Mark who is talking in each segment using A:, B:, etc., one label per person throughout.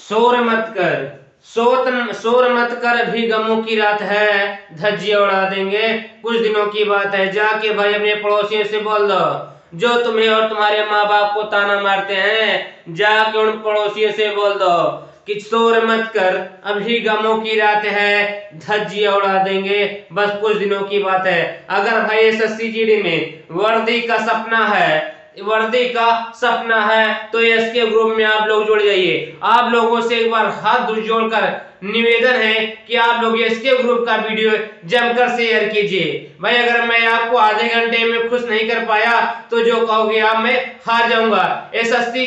A: शोर मत कर, शोर मत कर, अभी गमों की रात है, धज्जियां उड़ा देंगे, कुछ दिनों की बात है। जाके भाई अपने पड़ोसियों से बोल दो जो तुम्हें और तुम्हारे माँ बाप को ताना मारते हैं, जाके उन पड़ोसियों से बोल दो कि शोर मत कर, अभी गमों की रात है, धज्जियां उड़ा देंगे, बस कुछ दिनों की बात है। अगर भाई एसएससी जीडी में वर्दी का सपना है तो एसके ग्रुप में आप लोग जुड़ जाइए। आप लोगों से एक बार हाथ जोड़कर निवेदन है कि आप लोग एसके ग्रुप का वीडियो जमकर शेयर कीजिए। भाई अगर मैं आपको आधे घंटे में खुश नहीं कर पाया तो जो कहोगे आप मैं हार जाऊंगा। एसएससी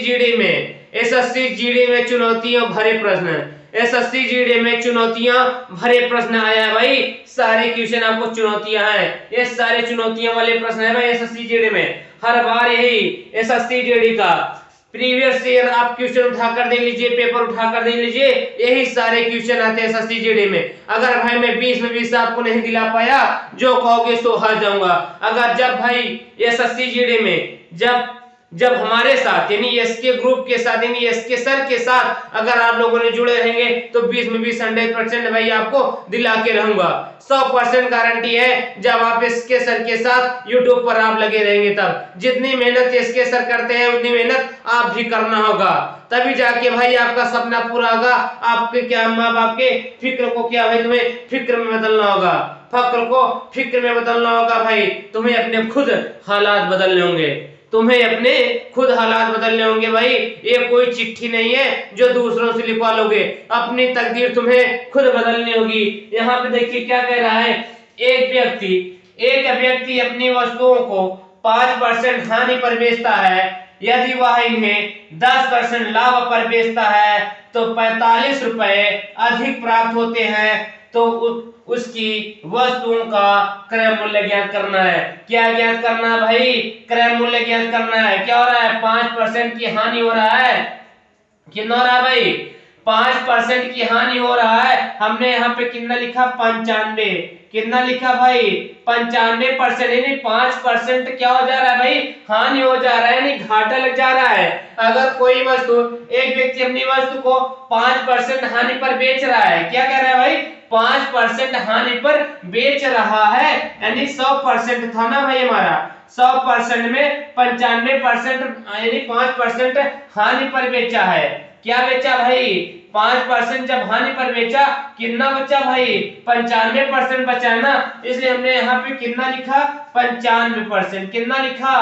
A: जीडी में चुनौतियों भरे प्रश्न, एसएससी जीडी में चुनौतियां भरे प्रश्न आया है भाई। सारे क्वेश्चन आपको चुनौतियां हैं, ये सारे चुनौतियां वाले प्रश्न है भाई एसएससी जीडी में। हर बार यही एसएससी जीडी का प्रीवियस ईयर आप क्वेश्चन उठाकर देख लीजिए, पेपर उठाकर देख लीजिए, यही सारे क्वेश्चन आते हैं एसएससी जीडी में। अगर भाई मैं 20 में 20 आपको नहीं दिला पाया, जो कहोगे सो हार जाऊंगा। अगर जब भाई एसएससी जीडी में जब हमारे साथ यानी एसके ग्रुप के साथ यानी एसके सर के साथ अगर आप लोगों ने जुड़े रहेंगे तो 20 में 20 100% भाई आपको दिला के रहूंगा। 100% गारंटी है जब आप एसके सर के साथ यूट्यूब पर आप लगे रहेंगे। तब जितनी मेहनत एसके सर करते हैं उतनी मेहनत आप भी करना होगा, तभी जाके भाई आपका सपना पूरा होगा। आपके क्या माँ बाप के फिक्र को क्या भाई तुम्हें फिक्र में बदलना होगा, फक्र को फिक्र में बदलना होगा। भाई तुम्हें अपने खुद हालात बदलने होंगे, तुम्हें अपने खुद हालात बदलने होंगे। भाई ये कोई चिट्ठी नहीं है जो दूसरों से लिखवा लोगे, अपनी तकदीर तुम्हें खुद बदलनी होगी। यहाँ पे देखिए क्या कह रहा है, एक व्यक्ति अपनी वस्तुओं को 5% हानि पर बेचता है, यदि वह इन्हें 10% लाभ पर बेचता है तो 45 रुपए अधिक प्राप्त होते हैं। तो उसकी वस्तुओं का क्रय मूल्य ज्ञात करना है। क्या ज्ञात करना है भाई? क्रय मूल्य ज्ञात करना है। क्या हो रहा है? 5% की हानि हो रहा है। कितना हो रहा है भाई? 5% की हानि हो रहा है। हमने यहाँ पे कितना लिखा? 95। कितना लिखा भाई? 95%। यानी 5% क्या हो जा रहा है भाई? हानि हो जा रहा है, यानी घाटा लग जा रहा है। अगर कोई वस्तु, एक व्यक्ति अपनी वस्तु को 5% हानि पर बेच रहा है, क्या कह रहा है भाई? 5% हानि पर बेच रहा है, यानी 100% था ना भाई हमारा। 100% में 95% यानी 5% हानि पर बेचा है। क्या बेचा भाई? 5% जब हानि पर बेचा, कितना बचा भाई? 95% बचा है ना, इसलिए हमने यहाँ पे कितना लिखा? 95%। कितना लिखा?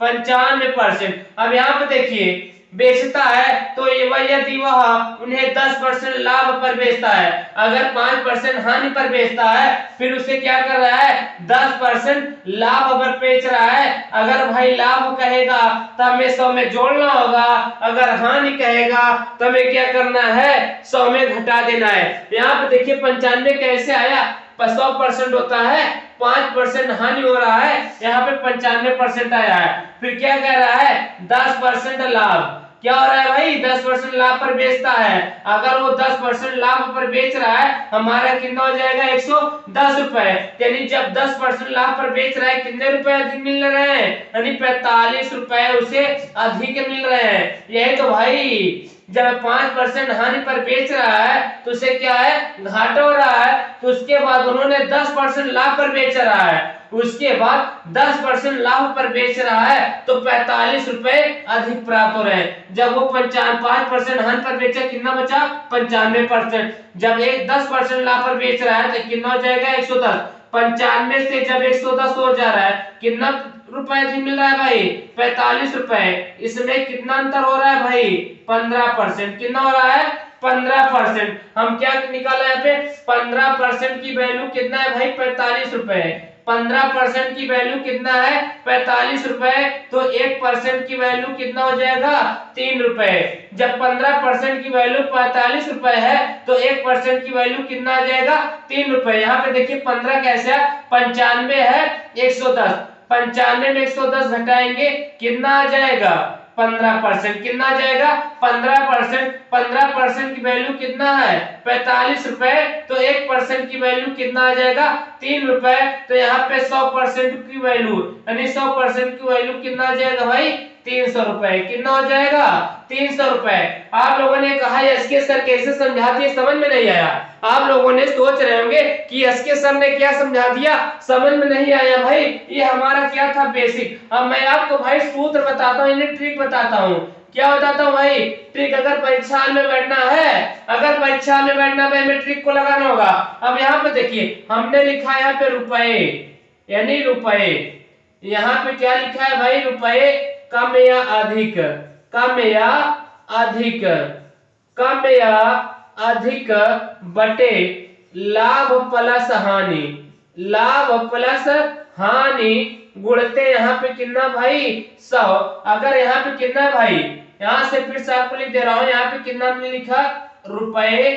A: 95%। अब यहाँ पे देखिए, बेचता है तो यदि वह उन्हें 10% लाभ पर बेचता है, अगर 5% हानि पर बेचता है, फिर उसे क्या कर रहा है? 10% लाभ पर बेच रहा है। अगर भाई लाभ कहेगा तो हमें 100 में जोड़ना होगा, अगर हानि कहेगा तो हमें क्या करना है? 100 में घटा देना है। यहाँ पे देखिए 95 कैसे आया? 100% होता है, 5% हानि हो रहा है, यहाँ पे 95% आया है। फिर क्या कह रहा है? 10% लाभ। क्या हो रहा है भाई? 10% लाभ पर बेचता है। अगर वो 10% लाभ पर बेच रहा है, हमारा कितना हो जाएगा? 110 रुपए। यानी जब 10% लाभ पर बेच रहा है, कितने रुपए अधिक मिल रहे हैं? यानी 45 रुपए उसे अधिक मिल रहे हैं। यही तो भाई, जब 5% हानि पर बेच रहा है तो उसे क्या है? घाटा हो रहा है। तो उसके बाद उन्होंने 10% लाभ पर बेच रहा है, उसके बाद 10% लाभ पर बेच रहा है तो 45 रुपए अधिक प्राप्त हो रहे हैं। जब वो 5% हानि पर बेचा, कितना बचा? 95%। जब एक 10% लाभ पर बेच रहा है तो कितना हो जाएगा? 110। 95 से जब 110 हो जा रहा है, कितना रुपए अधिक मिल रहा है भाई? 45 रुपए। इसमें कितना अंतर हो रहा है भाई? 15%। कितना हो रहा है? 15%। हम क्या निकाला यहाँ पे? 15% की वैल्यू कितना है भाई? 45 रुपए। 15% की वैल्यू कितना है? 45 रुपए। तो 1% की वैल्यू कितना हो जाएगा? 3 रुपए। जब 15% की वैल्यू 45 रुपए है तो 1% की वैल्यू कितना आ जाएगा? 3 रुपए। यहाँ पे देखिए 15 कैसे है? 95 है 110, 95 में 110 घटाएंगे, कितना आ जाएगा? 15%। कितना आ जाएगा? 15%। 15% की वैल्यू कितना है? 45 रुपए। तो 1% की वैल्यू कितना आ जाएगा? 3 रुपए। तो यहाँ पे 100% की वैल्यू, यानी 100% की वैल्यू कितना आ जाएगा भाई? 300 रुपए। कितना हो जाएगा? 300 रुपए। आप लोगों ने कहा यस के सर कैसे समझा दिए, समझ में नहीं आया। आप लोगों ने सोच रहे होंगे कि यस के सर ने क्या समझा दिया, समझ में नहीं आया। भाई ये हमारा क्या था, बेसिक। अब मैं आपको भाई सूत्र बताता हूँ, इन्हें ट्रिक बताता हूँ। क्या बताता हूँ भाई? ट्रिक। अगर परीक्षा में बैठना है, अगर परीक्षा में बैठना है, हमें ट्रिक को लगाना होगा। अब यहाँ पे देखिए हमने लिखा है यहाँ पे रुपए, यानी रुपए। यहाँ पे क्या लिखा है भाई? रुपए कम या अधिक, कम या अधिक, कम या अधिक बटे लाभ प्लस हानि, लाभ प्लस हानि गुणते यहाँ पे कितना भाई? 100। अगर यहाँ पे कितना भाई, यहाँ से फिर से आपको लिख दे रहा हूं, यहाँ पे कितना हमने लिखा? रुपए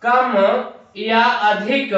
A: कम या अधिक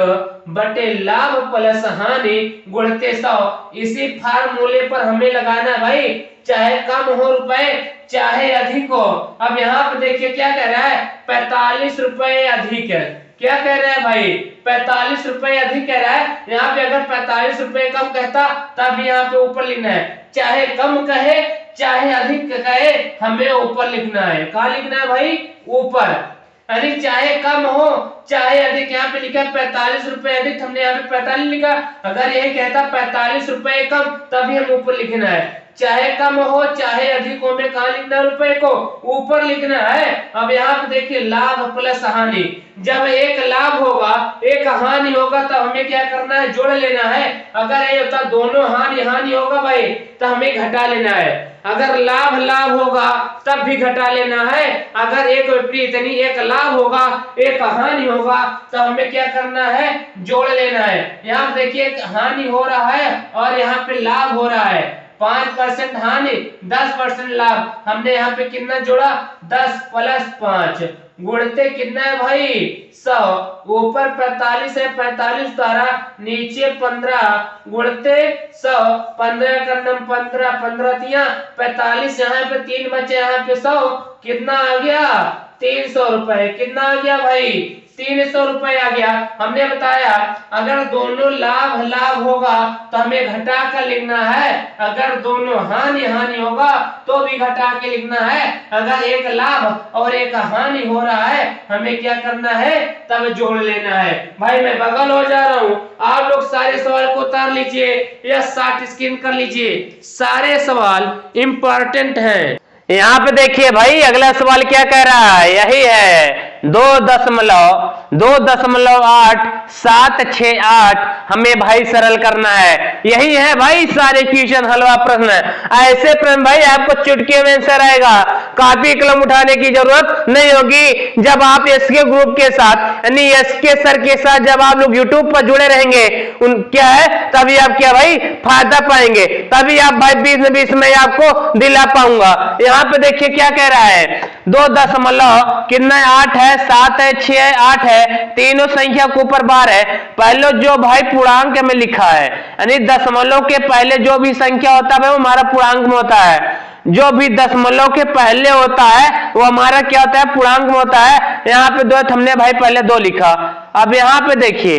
A: बटे लाभ प्लस हानि गुणते 100। इसी फार्मूले पर हमें लगाना है भाई, चाहे कम हो रुपए चाहे अधिक हो। अब यहाँ पे देखिए क्या कह रहा है? 45 रुपए अधिक। क्या कह रहा है भाई? 45 रुपए अधिक कह रहा है। यहाँ पे अगर 45 रुपए कम कहता तब यहाँ पे ऊपर लिखना है, चाहे कम कहे चाहे अधिक कहे हमें ऊपर लिखना है। कहाँ लिखना है भाई? ऊपर। यानी चाहे कम हो चाहे अधिक। यहाँ पे लिखा है 45 रुपए अधिक, हमने यहाँ पे 45 लिखा। अगर यही कहता 45 रुपए कम तभी हम ऊपर लिखना है। चाहे कम हो चाहे अधिक हो, में कहाँ लिखना है? रुपए को ऊपर लिखना है। अब यहाँ पे देखिए लाभ प्लस हानि, जब एक लाभ होगा एक हानि होगा तब हमें क्या करना है? जोड़ लेना है। अगर ये होता दोनों हानि हानि होगा भाई तो हमें घटा लेना है। अगर लाभ लाभ होगा तब भी घटा लेना है। अगर एक विपरीत यानी एक लाभ होगा एक हानि होगा तो हमें क्या करना है? जोड़ लेना है। यहाँ देखिए हानि हो रहा है और यहाँ पे लाभ हो रहा है। 5% हानि 10% लाभ, हमने यहाँ पे कितना जोड़ा? 10 प्लस 5 गुणते कितना है भाई? 100। ऊपर 45 है, 45 उतारा, नीचे 15 गुणते 100। 15 का नम 15, 15 तिया 45, यहाँ पे 3 बचे, यहाँ पे 100। कितना आ गया? 300 रुपए। कितना आ गया भाई? 300 रुपए आ गया। हमने बताया अगर दोनों लाभ लाभ होगा तो हमें घटा कर लिखना है। अगर दोनों हानि हानि होगा तो भी घटा के लिखना है। अगर एक लाभ और एक हानि हो रहा है हमें क्या करना है? तब जोड़ लेना है। भाई मैं बगल हो जा रहा हूँ, आप लोग सारे सवाल को उतार लीजिए या शॉर्ट स्क्रीन कर लीजिए। सारे सवाल इंपॉर्टेंट हैं। यहाँ पे देखिए भाई अगला सवाल क्या कह रहा है? यही है 2.876 हमें भाई सरल करना है। यही है भाई सारे क्वेश्चन हलवा प्रश्न। ऐसे प्रश्न भाई आपको चुटकी में आंसर आएगा, कॉपी कलम उठाने की जरूरत नहीं होगी। जब आप एसके ग्रुप के साथ यानी एसके सर के साथ जब आप लोग यूट्यूब पर जुड़े रहेंगे क्या है तभी आप क्या भाई फायदा पाएंगे, तभी आप भाई 20 में 20 में आपको दिला पाऊंगा। यहाँ पे देखिए क्या कह रहा है? 2 कितना 8 है, 7 है, 6 है, 8 है, तीनों संख्या के ऊपर बार है। पहले जो भाई पूर्णांक में लिखा है यानी दशमलव के पहले जो भी संख्या होता है वो हमारा पूर्णांक में होता है। जो भी दशमलव के पहले होता है वो हमारा क्या होता है? पूर्णांक में होता है। यहाँ पे 2 हमने भाई पहले 2 लिखा। अब यहाँ पे देखिए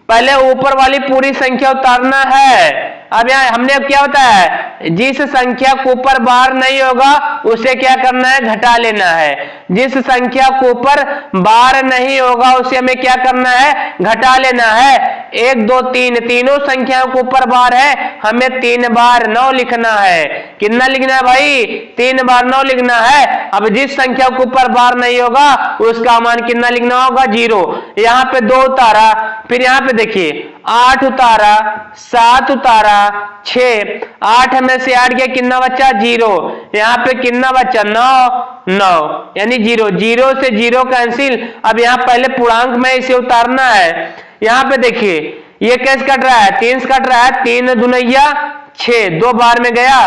A: पहले ऊपर वाली पूरी संख्या उतारना है। अब यहाँ हमने क्या बताया? जिस संख्या के ऊपर बार नहीं होगा उसे क्या करना है? घटा लेना है। जिस संख्या के ऊपर बार नहीं होगा उसे हमें क्या करना है? घटा लेना है। 1 2 3 तीनों संख्याओं के ऊपर बार है, हमें 3 बार 9 लिखना है। कितना लिखना है भाई? 3 बार 9 लिखना है। अब जिस संख्या के ऊपर बार नहीं होगा उसका मान कितना लिखना होगा? 0। यहाँ पे 2 उतारा, फिर यहाँ पे देखिए 8 उतारा, 7 उतारा, 6, 8 में से 8 गया, कितना बच्चा? 0। यहाँ पे कितना बच्चा? 9 यानी 0। 0 से 0 कैंसिल। अब यहाँ पहले पूर्णांक में इसे उतारना है। यहाँ पे देखिए ये कैसे कट रहा है? 3 से कट रहा है। 3 दूनिया 6, 2 बार में गया।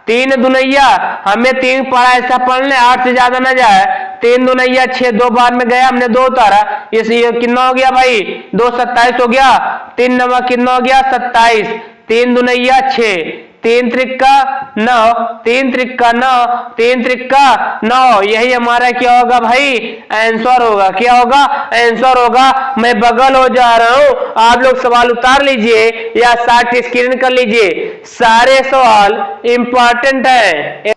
A: 3 दूनिया हमें 3 पढ़ा ऐसा पढ़ ले 8 से ज्यादा ना जाए। 3 दूनिया 6, 2 बार में गया, हमने 2 उतारा। ये कितना हो गया भाई? 2 27 हो गया। 3 नवा कितना हो गया? 27। 3 दूनिया 6, 3 त्रिक्का 9, 3 त्रिक्का 9, 3 त्रिक्का 9। यही हमारा क्या होगा भाई, आंसर होगा। क्या होगा, आंसर होगा। मैं बगल हो जा रहा हूं, आप लोग सवाल उतार लीजिए या साथ स्क्रीन कर लीजिए, सारे सवाल इंपॉर्टेंट है।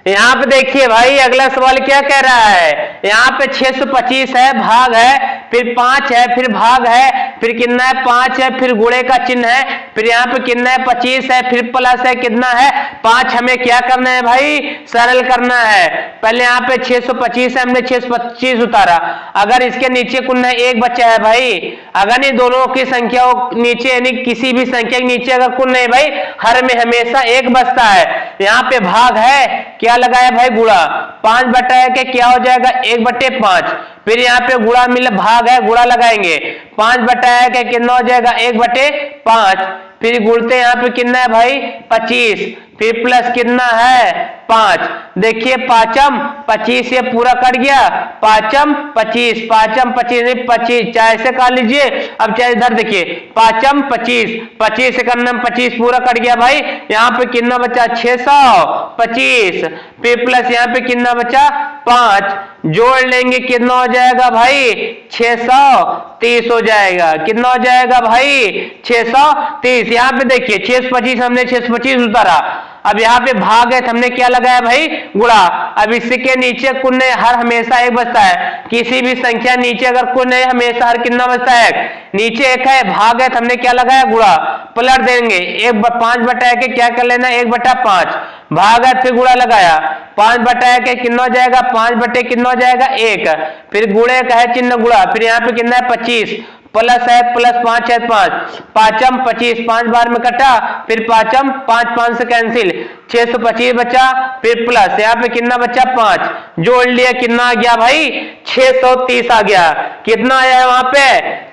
A: यहाँ पे देखिए भाई अगला सवाल क्या कह रहा है, यहाँ पे 625 है, भाग है, फिर 5 है, फिर भाग है, फिर कितना है 5 है, फिर गुणे का चिन्ह है, फिर यहाँ पे कितना है 25 है, फिर प्लस है, कितना है 5। हमें क्या करना है भाई, सरल करना है। पहले यहाँ पे 625 है, हमने 625 उतारा। अगर इसके नीचे कुन्ना एक बच्चा है भाई, अगर इन दोनों की संख्या नीचे यानी किसी भी संख्या के नीचे अगर कुल नहीं भाई, हर में हमेशा एक बचता है। यहाँ पे भाग है, क्या लगाया भाई, गुणा। 5 बटा के क्या हो जाएगा 1/5। फिर यहाँ पे गुणा मिला, भाग है, गुणा लगाएंगे। 5 बटा के कितना हो जाएगा 1/5। फिर गुणते यहाँ पे कितना है भाई 25, फिर प्लस कितना है 5। देखिए पांचम 25 ये पूरा कट गया, पांचम 25, पांचम 25 नहीं 25, चाहे से कर लीजिए। अब चाहे इधर देखिए पांचम 25, 25 से करना 25 पूरा कट गया भाई। यहाँ पे कितना बचा 625, फिर प्लस यहाँ पे कितना बचा 5, जोड़ लेंगे कितना हो जाएगा भाई 630 हो जाएगा। कितना हो जाएगा भाई 630। यहाँ पे देखिए 625 हमने 625 उतारा। अब यहाँ पे भाग है, हमने क्या लगाया भाई गुणा। अब इसके नीचे कुल हर हमेशा एक बचता है, किसी भी संख्या नीचे अगर कुल हमेशा हर कितना बचता है, नीचे एक है, भाग है, हमने क्या लगाया गुणा। पलट देंगे 5 बटा के क्या कर लेना 1/5, भाग है, फिर गुणा लगाया। 5 बटा के कितना हो जाएगा 5 बटे कितना हो जाएगा 1, फिर गुणे का है चिन्ह गुणा। फिर यहाँ पे कितना है 25, प्लस है, प्लस 5 है 5, पांचम 25, 5 बार में कटा, फिर पांचम 5 से कैंसिल, 625 बचा, फिर प्लस यहाँ पे कितना बचा 5, जोड़ लिया कितना आ गया भाई 630 आ गया। कितना आया है वहां पे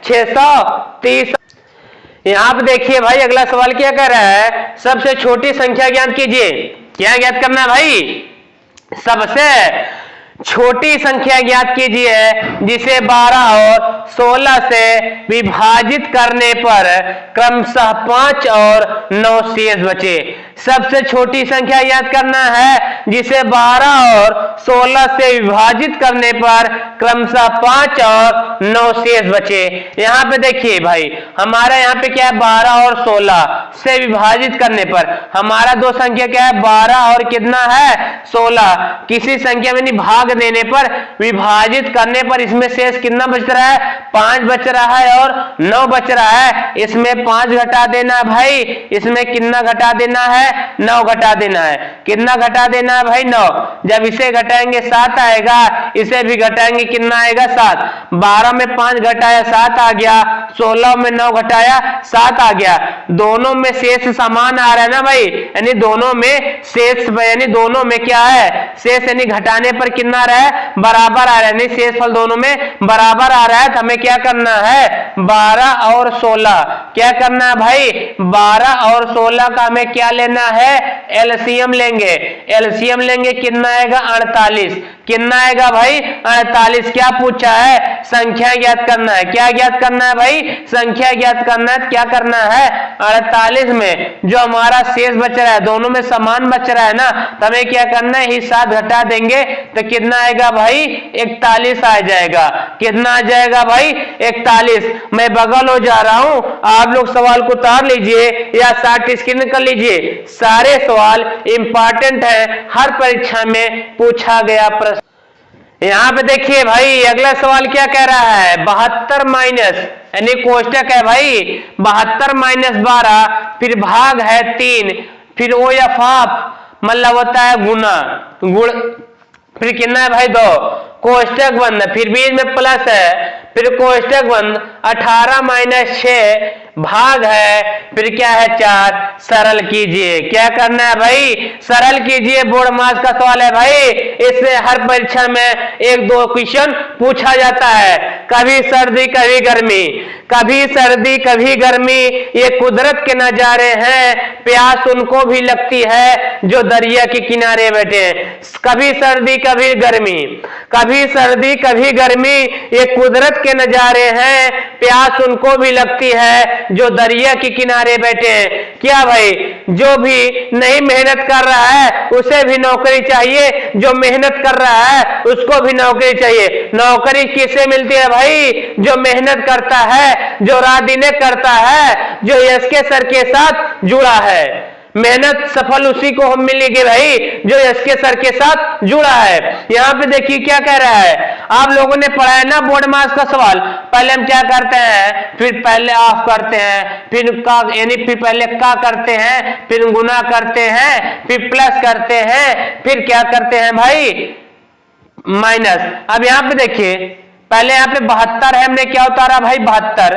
A: 630। यहाँ पे देखिए भाई अगला सवाल क्या कर रहा है, सबसे छोटी संख्या ज्ञात कीजिए। क्या ज्ञात करना है भाई, सबसे छोटी संख्या ज्ञात कीजिए जिसे 12 और 16 से विभाजित करने पर क्रमशः 5 और 9 शेष बचे। सबसे छोटी संख्या याद करना है जिसे 12 और 16 से विभाजित करने पर क्रमशः 5 और 9 शेष बचे। यहाँ पे देखिए भाई हमारा यहाँ पे क्या है 12 और 16 से विभाजित करने पर हमारा दो संख्या क्या है 12 और कितना है 16। किसी संख्या में भाग देने पर विभाजित करने पर इसमें शेष कितना बच रहा है 5 बच रहा है और 9 बच रहा है। इसमें 5 घटा देना भाई, इसमें कितना घटा देना है 9 घटा देना है। कितना घटा देना है भाई 9। जब इसे घटाएंगे 7 आएगा, इसे भी घटाएंगे कितना आएगा 7। 12 में 5 घटाया 7 आ गया, 16 में 9 घटाया 7 आ गया। दोनों में शेष समान आ रहा है ना भाई, यानी दोनों में शेष यानी दोनों में क्या है शेष यानी घटाने पर कितना आ रहा है बराबर आ रहा है, यानी शेष फल दोनों में बराबर आ रहा है। तो हमें क्या करना है 12 और 16 क्या करना है भाई 12 और 16 का हमें क्या लेना है एलसीएम लेंगे। एलसीएम लेंगे कितना आएगा 48। कितना आएगा भाई 48। क्या पूछा है संख्या ज्ञात करना है। क्या ज्ञात करना है भाई संख्या ज्ञात करना है। क्या करना है 48 में जो हमारा शेष बच रहा है दोनों में समान बच रहा है ना, तो हमें क्या करना है हिस्सा घटा देंगे तो कितना आएगा भाई 41 आ जाएगा। कितना आ जाएगा भाई 41। मैं बगल हो जा रहा हूं, आप लोग सवाल को उतार लीजिए या साथ स्क्रीन कर लीजिए। सारे सवाल इंपॉर्टेंट है, हर परीक्षा में पूछा गया प्रश्न। यहाँ पे देखिए भाई अगला सवाल क्या कह रहा है 72 माइनस यानी कोष्टक है भाई 72 माइनस 12 फिर भाग है 3 फिर ओ या फाफ मतलब होता है गुना गुण फिर कितना है भाई 2 कोष्टक बंद फिर बीच में प्लस है फिर कोष्टक बंद 18 माइनस 6 भाग है फिर क्या है 4 सरल कीजिए। क्या करना है भाई सरल कीजिए। बोर्ड मास का सवाल है भाई, इससे हर परीक्षा में 1-2 क्वेश्चन पूछा जाता है। कभी सर्दी कभी गर्मी, कभी सर्दी कभी गर्मी ये कुदरत के नजारे हैं, प्यास उनको भी लगती है जो दरिया के किनारे बैठे हैं। कभी सर्दी कभी गर्मी, कभी सर्दी कभी गर्मी ये कुदरत के नजारे हैं, प्यास उनको भी लगती है जो दरिया के किनारे बैठे हैं। क्या भाई, जो भी नहीं मेहनत कर रहा है उसे भी नौकरी चाहिए, जो मेहनत कर रहा है उसको भी नौकरी चाहिए। नौकरी किसे मिलती है भाई? जो मेहनत करता है, जो रात दिन करता है, जो एसके सर के साथ जुड़ा है। मेहनत सफल उसी को हम मिलेगी भाई जो एसके सर के साथ जुड़ा है। यहाँ पे देखिए क्या कह रहा है, आप लोगों ने पढ़ा है ना बोर्ड मास का सवाल। पहले हम क्या करते हैं, फिर पहले ऑफ करते हैं, फिर का यानी फिर पहले का करते हैं, फिर गुना करते हैं, फिर प्लस करते हैं, फिर क्या करते हैं भाई, माइनस। अब यहाँ पे देखिए, पहले यहाँ पे 72 है, हमने क्या उतारा भाई 72,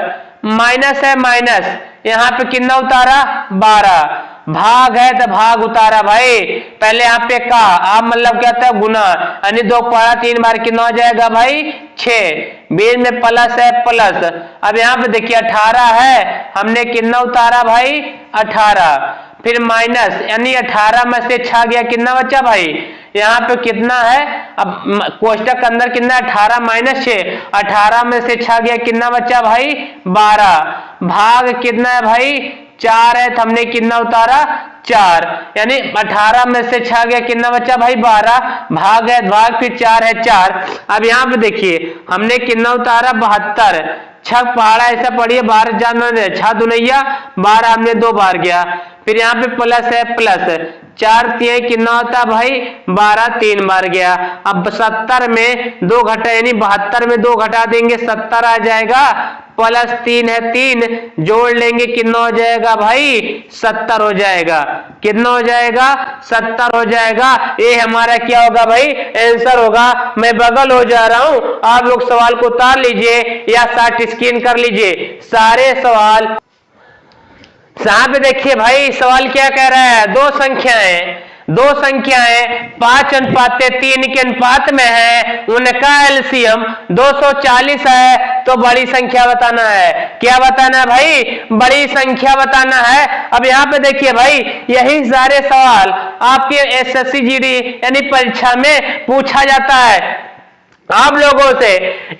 A: माइनस है माइनस, यहाँ पे कितना उतारा 12, भाग है तो भाग उतारा भाई। पहले यहाँ पे का, आप मतलब क्या होता है गुना, यानी 2 पढ़ा 3 बार कितना हो जाएगा भाई 6, बीच में प्लस है प्लस। अब यहाँ पे देखिए 18 है, हमने कितना उतारा भाई 18, फिर माइनस, यानी 18 में से 6 गया, कितना बचा भाई, यहाँ पे कितना है, अब कोष्टक के अंदर कितना, 18 माइनस 6, 18 में से 6 गया, कितना बचा भाई 12, भाग कितना है भाई 4 है, तो हमने कितना उतारा 4, यानी 18 में से 6 गया, कितना बचा भाई 12, भाग है भाग, फिर 4 है 4। अब यहाँ पे देखिए हमने कितना उतारा 72, 6 पहाड़ा ऐसा पढ़िए, 12 जाना 6 दुनैया 12, हमने 2 बार गया, फिर यहाँ पे प्लस है प्लस, 4 3 कितना होता भाई 12, 3 बार गया। अब 70 में 2 घटा, यानी 72 में 2 घटा देंगे 70 आ जाएगा, प्लस 3 है 3, जोड़ लेंगे कितना हो जाएगा भाई 70 हो जाएगा, कितना हो जाएगा 70 हो जाएगा। ये हमारा क्या होगा भाई आंसर होगा। मैं बगल हो जा रहा हूं, आप लोग सवाल को उतार लीजिए या शॉर्ट स्क्रीन कर लीजिए सारे सवाल। यहाँ पे देखिए भाई सवाल क्या कह रहा है, दो संख्याएं 5:3 के अनुपात में है, उनका एलसीएम 240 है, तो बड़ी संख्या बताना है। क्या बताना है भाई, बड़ी संख्या बताना है। अब यहाँ पे देखिए भाई यही सारे सवाल आपके एसएससी जीडी यानी परीक्षा में पूछा जाता है। आप लोगों से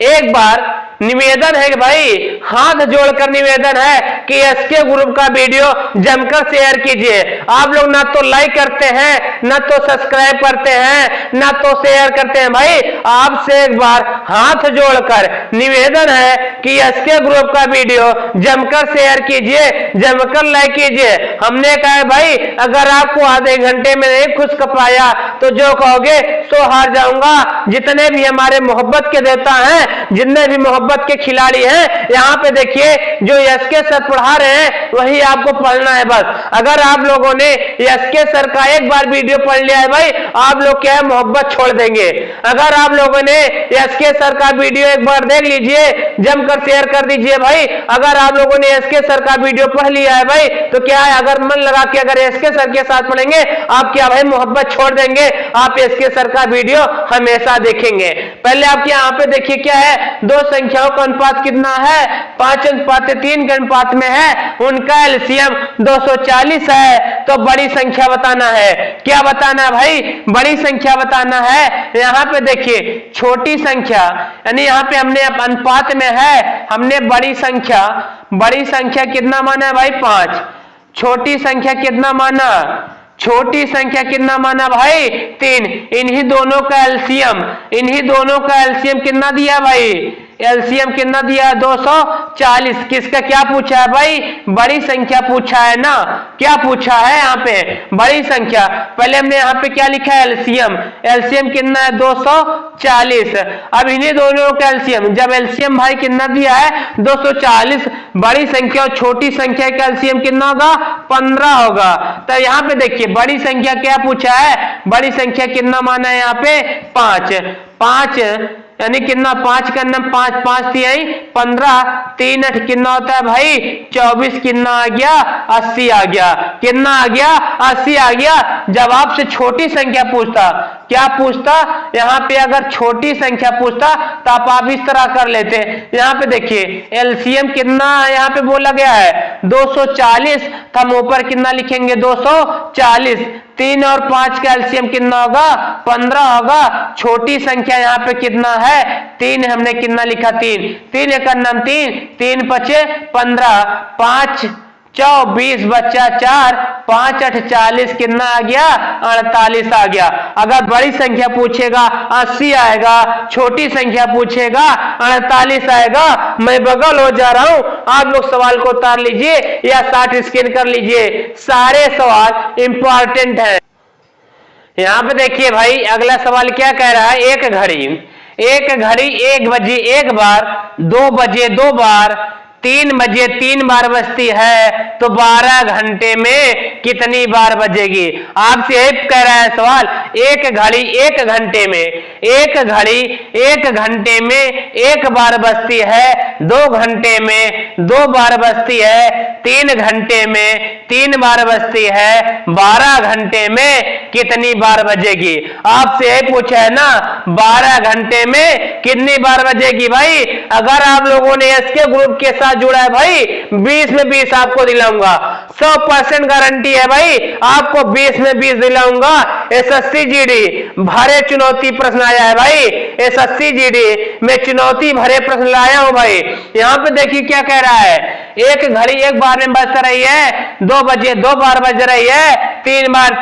A: एक बार निवेदन है कि भाई हाथ जोड़कर निवेदन है कि एसके ग्रुप का वीडियो जमकर शेयर कीजिए। आप लोग ना तो लाइक करते हैं, ना तो सब्सक्राइब करते हैं, ना तो शेयर करते हैं। भाई आपसे एक बार हाथ जोड़कर निवेदन है कि एसके ग्रुप का वीडियो जमकर शेयर कीजिए, जमकर लाइक कीजिए। हमने कहा है भाई अगर आपको आधे घंटे में नहीं खुश कर पाया तो जो कहोगे सो हार जाऊंगा। जितने भी हमारे मोहब्बत के देवता हैं, जितने भी मोहब्बत के खिलाड़ी हैं, यहाँ पे देखिए जो एसके सर पढ़ा रहे हैं वही आपको पढ़ना है बस। अगर आप लोगों ने एसके सर का एक बार वीडियो पढ़ लिया है भाई, आप लोग क्या है मोहब्बत छोड़ देंगे। अगर आप लोगों ने एसके सर का वीडियो एक बार देख लीजिए, जमकर शेयर कर दीजिए भाई। अगर आप लोगों ने एसके सर का वीडियो पढ़ लिया है भाई तो क्या है, अगर मन लगा के अगर एसके सर के साथ पढ़ेंगे आप क्या भाई मोहब्बत छोड़ देंगे, आप एसके सर का वीडियो हमेशा देखेंगे। पहले आपके यहाँ पे देखिए क्या है, दो संख्याओं का अनुपात कितना है 5:3 के अनुपात में है, उनका एलसीएम 240 है, तो बड़ी संख्या बताना है। क्या बताना है भाई, बड़ी संख्या बताना है। यहाँ पे देखिए छोटी संख्या, यानी यहाँ पे हमने अनुपात में है, हमने बड़ी संख्या कितना माना है भाई 5, छोटी संख्या कितना माना, छोटी संख्या कितना माना भाई 3। इन्हीं दोनों का एलसीएम कितना दिया भाई, एलसीएम कितना दिया 240। किसका क्या पूछा है भाई, बड़ी संख्या पूछा है ना। क्या पूछा है यहाँ पे, बड़ी संख्या। पहले हमने यहाँ पे क्या लिखा है एलसीएम कितना है 240। अब इन्हीं दोनों का एलसीएम, जब एलसीएम भाई कितना दिया है 240, बड़ी संख्या और छोटी संख्या का एलसीएम कितना होगा 15 होगा। तो यहाँ पे देखिए बड़ी संख्या क्या पूछा है, बड़ी संख्या कितना माना है यहाँ पे 5, यानी कितना 5 का नाम 5 5 3 15, 3 8 कितना होता है भाई 24, कितना आ गया 80 आ गया, कितना आ गया 80 आ गया। जब आपसे छोटी संख्या पूछता, क्या पूछता, यहाँ पे अगर छोटी संख्या पूछता तो आप इस तरह कर लेते। यहाँ पे देखिए एलसीएम कितना यहाँ पे बोला गया है 240, तो हम ऊपर कितना लिखेंगे 240, 3 और 5 का एलसीएम कितना होगा 15 होगा। छोटी संख्या यहाँ पे कितना है 3, हमने कितना लिखा 3, 3 एक नाम 3, 3 पचे 15, 5 24 बच्चा 4, 5 8 40 कितना आ गया 48 आ गया। अगर बड़ी संख्या पूछेगा 80 आएगा, छोटी संख्या पूछेगा 48 आएगा। मैं बगल हो जा रहा हूं, आप लोग सवाल को उतार लीजिए या 60 स्कैन कर लीजिए, सारे सवाल इंपॉर्टेंट है। यहां पे देखिए भाई अगला सवाल क्या कह रहा है, एक घड़ी 1 बजे 1 बार, 2 बजे 2 बार, 3 बजे 3 बार बजती है तो 12 घंटे में कितनी बार बजेगी। आपसे यही कह रहा है सवाल, एक घड़ी 1 घंटे में, एक घड़ी 1 घंटे में 1 बार बजती है, 2 घंटे में 2 बार बजती है, 3 घंटे में 3 बार बजती है, 12 घंटे में कितनी बार बजेगी। आपसे यही पूछा है ना 12 घंटे में कितनी बार बजेगी। भाई अगर आप लोगों ने इसके ग्रुप के साथ जुड़ा है भाई 20 में 20 आपको दिलाऊंगा, 100% गारंटी है भाई, आपको 20 में 20 दिलाऊंगा। एसएससी जीडी भरे चुनौती प्रश्न आया है भाई, एसएससी जीडी में चुनौती भरे प्रश्न लाया हूं भाई। यहां पे देखिए क्या कह रहा है, एक घड़ी 1 बार में बज रही है, 2 बजे 2 बार बज रही है, 3 बार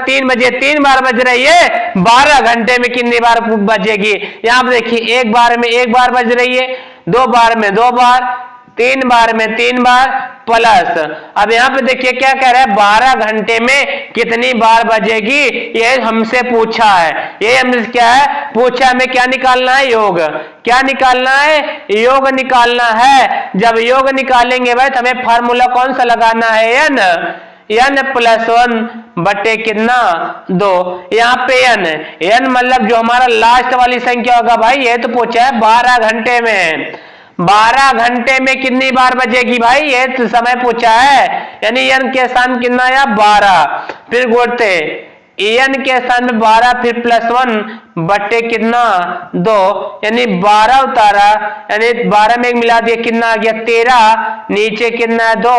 A: 3 बजे 3 बार बज रही है, 12 घंटे में कितनी बार बजेगी। यहां पे देखिए 1 बार में 1 बार बज रही है, 2 बार में 2 बार, 3 बार में 3 बार प्लस, अब यहां पे देखिए क्या कह रहा है 12 घंटे में कितनी बार बजेगी, ये हमसे पूछा है। ये हमसे क्या है पूछा, हमें क्या निकालना है योग, क्या निकालना है योग निकालना है। जब योग निकालेंगे भाई तो हमें फार्मूला कौन सा लगाना है n प्लस 1 बटे कितना 2। यहाँ पे n मतलब जो हमारा लास्ट वाली संख्या होगा भाई, ये तो पूछा है 12 घंटे में, 12 घंटे में कितनी बार बजेगी भाई, ये तो समय पूछा है। यानी n के स्थान कितना आया 12, फिर जोड़ते n के स्थान में 12 फिर प्लस 1 बटे कितना 2, यानी 12 उतारा, यानी 12 में एक मिला दिया कितना आ गया 13, नीचे कितना है 2,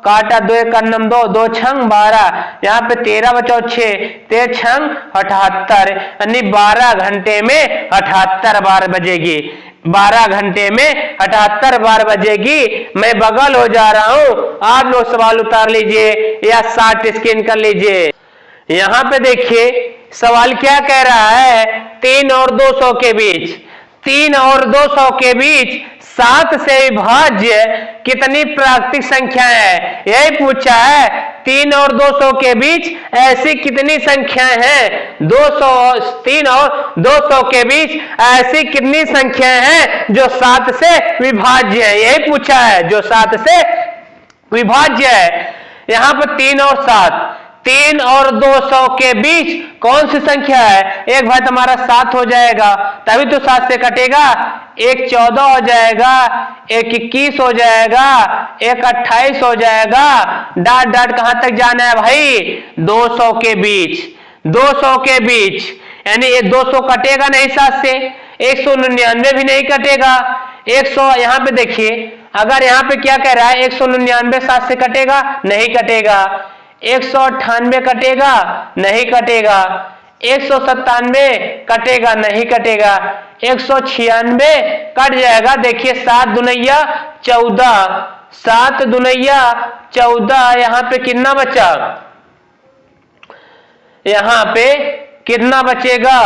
A: काटा 2 1 नम 2, 2 छंग 12, यहाँ पे 13 बचा 6, 13 छंग 78, यानी 12 घंटे में 78 बार बजेगी, 12 घंटे में 78 बार बजेगी। मैं बगल हो जा रहा हूं, आप लोग सवाल उतार लीजिए या 60 स्कैन कर लीजिए। यहां पे देखिए सवाल क्या कह रहा है, 3 और 200 के बीच, 3 और 200 के बीच 7 से विभाज्य कितनी प्राकृतिक संख्या है, यही पूछा है। 3 और 200 के बीच ऐसी कितनी संख्याएं हैं, 3 और 200 के बीच ऐसी कितनी संख्याएं हैं जो 7 से विभाज्य है, यही पूछा है, जो 7 से विभाज्य है। यहां पर 3 और 7, 3 और 200 के बीच कौन सी संख्या है, एक भाई तुम्हारा 7 हो जाएगा, तभी तो 7 से कटेगा, एक 14 हो जाएगा, एक 21 हो जाएगा, एक 28 हो जाएगा, डाट डाट कहां तक जाना है भाई 200 के बीच, 200 के बीच, यानी ये 200 कटेगा नहीं 7 से, 199 भी नहीं कटेगा, 100 यहां पे देखिए, अगर यहां पे क्या कह रहा है 199 7 से कटेगा नहीं कटेगा, 198 कटेगा नहीं कटेगा, 197 कटेगा नहीं कटेगा, 196 कट जाएगा। देखिए 7 दुनैया 14, 7 दुनैया 14, यहां पे कितना बचा, यहां पे कितना बचेगा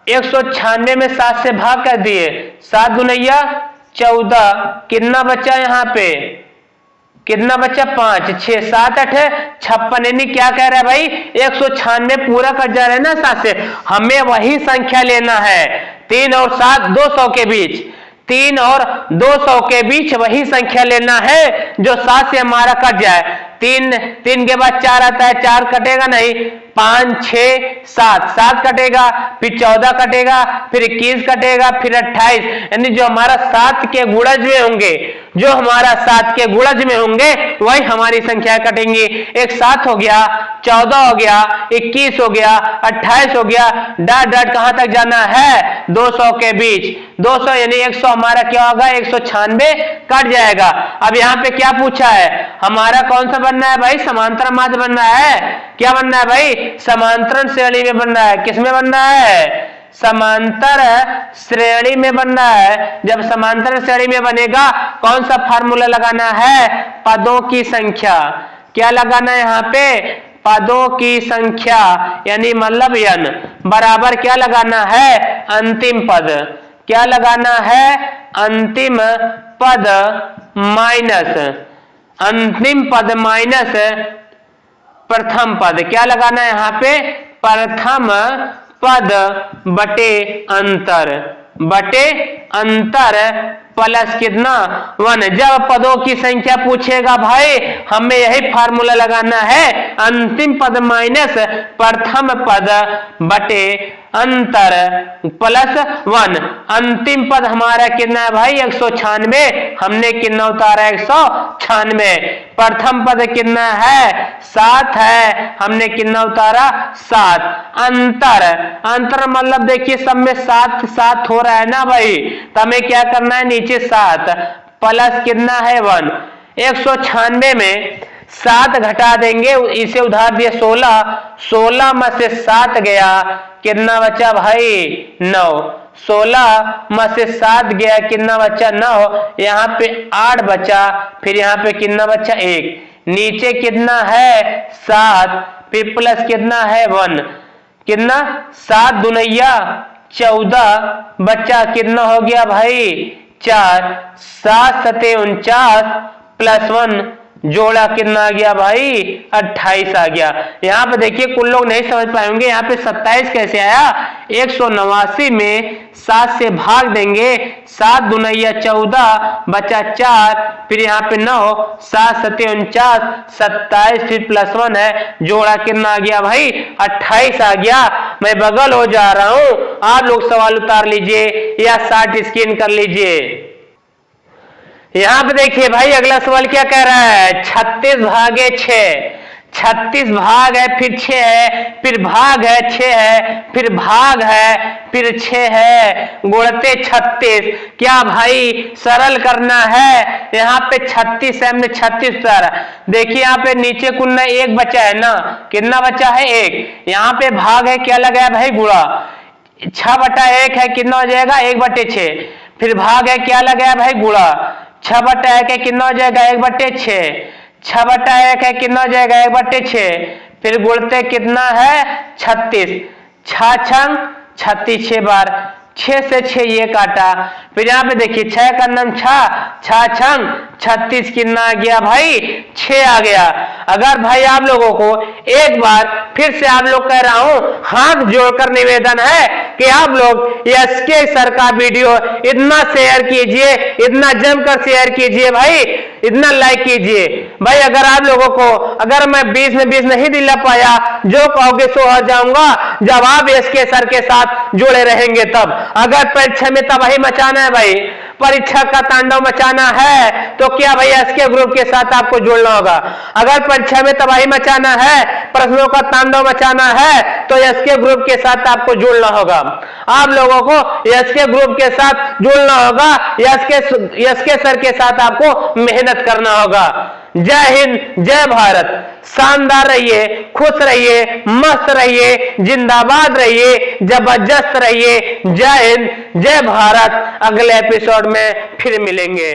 A: 196 में 7 से भाग कर दिए, 7 दुनैया 14, कितना बचा यहां पे कितना बचा 5, 6 7 8 56, यानी क्या कह रहा है भाई 196 पूरा कर जा रहे हैं ना 7 से, हमें वही संख्या लेना है 3 और 7 200 के बीच, 3 और 200 के बीच वही संख्या लेना है जो 7 से हमारा कट जाए। 3 के बाद 4 आता है, 4 कटेगा नहीं, 5 6 7, 7 कटेगा, फिर 14 कटेगा, फिर 21 कटेगा, फिर 28, यानी जो हमारा 7 के गुणज में होंगे, जो हमारा 7 के गुणज में होंगे वही हमारी संख्या कटेंगी। एक 7 हो गया, 14 हो गया, 21 हो गया, 28 हो गया, डाट डाट कहां तक जाना है 200 के बीच, 200 यानी 100 हमारा क्या होगा 196 कट जाएगा। अब यहाँ पे क्या पूछा है, हमारा कौन सा बनना है भाई समांतर माध्य बनना है, क्या बनना है भाई समांतर श्रेणी में बन रहा है। किसमें बन रहा है? समांतर श्रेणी में बन रहा है। जब समांतर श्रेणी में बनेगा कौन सा फार्मूला लगाना है? पदों की संख्या। क्या लगाना है यहाँ पे? पदों की संख्या, यानी मतलब n बराबर क्या लगाना है? अंतिम पद। क्या लगाना है? अंतिम पद माइनस अंतिम पद माइनस प्रथम पद। क्या लगाना है यहाँ पे? प्रथम पद बटे अंतर प्लस कितना? 1। जब पदों की संख्या पूछेगा भाई हमें यही फार्मूला लगाना है, अंतिम पद माइनस प्रथम पद बटे अंतर प्लस 1। अंतिम पद हमारा कितना है भाई? 196। हमने कितना उतारा? 196। प्रथम पद कितना है? 7 है। हमने कितना उतारा? 7। अंतर मतलब देखिए सब में 7 7 हो रहा है ना भाई, तो हमें क्या करना है? नीचे 7 प्लस कितना है? 1। 196 में 7 घटा देंगे, इसे उधार दिया 16 में से 7 गया, कितना बचा भाई? 9। 16 में से 7 गया, कितना बचा? 9। यहाँ पे 8 बचा, फिर यहाँ पे कितना बचा? 1। नीचे कितना है? 7, फिर प्लस कितना है? 1। कितना? 7 दूनिया 14 बचा, कितना हो गया भाई? 4। 7 सते 49 प्लस 1 जोड़ा कितना आ गया भाई? 28 आ गया। यहाँ पे देखिए कुल लोग नहीं समझ पाएंगे, यहाँ पे 27 कैसे आया? 189 में 7 से भाग देंगे, 7 दूनिया 14 बचा 4, फिर यहाँ पे 9, 7 सते 49, 27 फिर प्लस 1 है, जोड़ा कितना आ गया भाई? 28 आ गया। मैं बगल हो जा रहा हूं, आप लोग सवाल उतार लीजिए या शार्ट स्क्रीन कर लीजिए। यहां पे देखिए भाई अगला सवाल क्या कह रहा है? 36 भागे 6। 36 भाग है, फिर 6 है, फिर भाग है, 6 है, फिर भाग है, फिर 6 है, गुणते 36। क्या भाई सरल करना है? यहाँ पे 36 है, हमने 36 उतारा। देखिए यहाँ पे नीचे कुल 1 बचा है ना, कितना बचा है? 1। यहाँ पे भाग है, क्या लगाया भाई? गुणा। 6/1 है, कितना हो जाएगा? 1/6। फिर भाग है, क्या लगाया भाई? गुणा। 6/1 है, कितना हो जाएगा? 1/6। 6/1 है, कितना हो जाएगा? 1/6। फिर गुणते कितना है? 36। 6 36 6 बार, 6 से 6 ये काटा। फिर यहाँ पे देखिए 6 का नाम 6 36 कितना आ गया भाई? 6 आ गया। अगर भाई आप लोगों को एक बार फिर से आप लोग कह रहा हूं, हाथ जोड़कर निवेदन है कि आप लोग एसके सर का वीडियो इतना शेयर कीजिए, इतना जमकर शेयर कीजिए भाई, इतना लाइक कीजिए भाई। अगर आप लोगों को अगर मैं 20 में 20 नहीं दिला पाया, जो कहोगे सो हो जाऊंगा, जब आप एसके सर के साथ जुड़े रहेंगे तब। अगर परीक्षा में तबाही मचाना है भाई, परीक्षा का तांडव मचाना है, तो क्या भाई एसके ग्रुप के साथ आपको जुड़ना होगा। अगर परीक्षा में तबाही मचाना है, प्रश्नों का तांडव मचाना है, तो एसके ग्रुप के साथ आपको जुड़ना होगा। आप लोगों को एसके ग्रुप के साथ जुड़ना होगा, एसके सर के साथ आपको मेहनत करना होगा। जय हिंद, जय भारत। शानदार रहिए, खुश रहिए, मस्त रहिए, जिंदाबाद रहिए, जबरदस्त रहिए। जय हिंद, जय भारत। अगले एपिसोड में फिर मिलेंगे।